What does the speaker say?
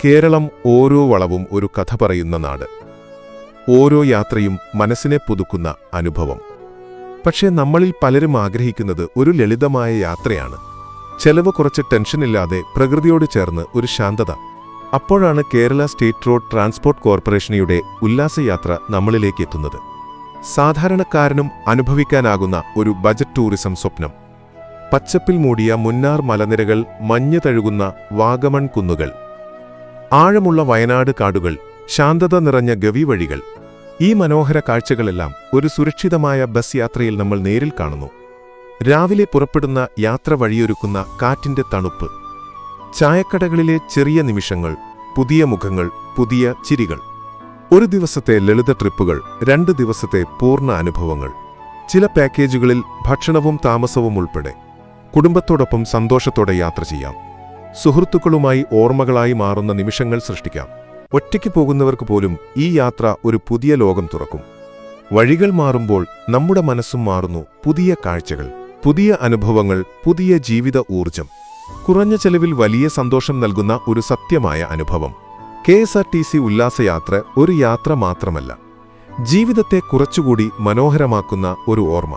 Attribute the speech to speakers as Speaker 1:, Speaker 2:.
Speaker 1: കേരളം ഓരോ വളവും ഒരു കഥ പറയുന്ന നാട്. ഓരോ യാത്രയും മനസ്സിനെ പുതുക്കുന്ന അനുഭവം. പക്ഷേ നമ്മളിൽ പലരും ആഗ്രഹിക്കുന്നത് ഒരു ലളിതമായ യാത്രയാണ്. ചെലവ് കുറച്ച് ടെൻഷനില്ലാതെ പ്രകൃതിയോട് ചേർന്ന് ഒരു ശാന്തത. അപ്പോഴാണ് കേരള സ്റ്റേറ്റ് റോഡ് ട്രാൻസ്പോർട്ട് കോർപ്പറേഷനുടെ ഉല്ലാസയാത്ര നമ്മളിലേക്ക് എത്തുന്നത്. സാധാരണക്കാരനും അനുഭവിക്കാനാകുന്ന ഒരു ബജറ്റ് ടൂറിസം സ്വപ്നം. പച്ചപ്പിൽ മൂടിയ മുന്നാർ മലനിരകൾ, മഞ്ഞ് തഴുകുന്ന വാഗമൺ കുന്നുകൾ, ആഴമുള്ള വയനാട് കാടുകൾ, ശാന്തത നിറഞ്ഞ ഗവി വഴികൾ. ഈ മനോഹര കാഴ്ചകളെല്ലാം ഒരു സുരക്ഷിതമായ ബസ് യാത്രയിൽ നമ്മൾ നേരിൽ കാണുന്നു. രാവിലെ പുറപ്പെടുന്ന യാത്ര വഴിയൊരുക്കുന്ന കാറ്റിന്റെ തണുപ്പ്, ചായക്കടകളിലെ ചെറിയ നിമിഷങ്ങൾ, പുതിയ മുഖങ്ങൾ, പുതിയ ചിരികൾ. ഒരു ദിവസത്തെ ലളിത ട്രിപ്പുകൾ, 2 ദിവസത്തെ പൂർണ്ണ അനുഭവങ്ങൾ. ചില പാക്കേജുകളിൽ ഭക്ഷണവും താമസവും ഉൾപ്പെടെ. കുടുംബത്തോടൊപ്പം സന്തോഷത്തോടെ യാത്ര ചെയ്യാം. സുഹൃത്തുക്കളുമായി ഓർമ്മകളായി മാറുന്ന നിമിഷങ്ങൾ സൃഷ്ടിക്കാം. ഒറ്റയ്ക്ക് പോകുന്നവർക്ക് പോലും ഈ യാത്ര ഒരു പുതിയ ലോകം തുറക്കും. വഴികൾ മാറുമ്പോൾ നമ്മുടെ മനസ്സും മാറുന്നു. പുതിയ കാഴ്ചകൾ, പുതിയ അനുഭവങ്ങൾ, പുതിയ ജീവിത ഊർജം. കുറഞ്ഞ ചെലവിൽ വലിയ സന്തോഷം നൽകുന്ന ഒരു സത്യമായ അനുഭവം. KSRTC ഉല്ലാസയാത്ര ഒരു യാത്ര മാത്രമല്ല, ജീവിതത്തെ കുറച്ചുകൂടി മനോഹരമാക്കുന്ന ഒരു ഓർമ്മ.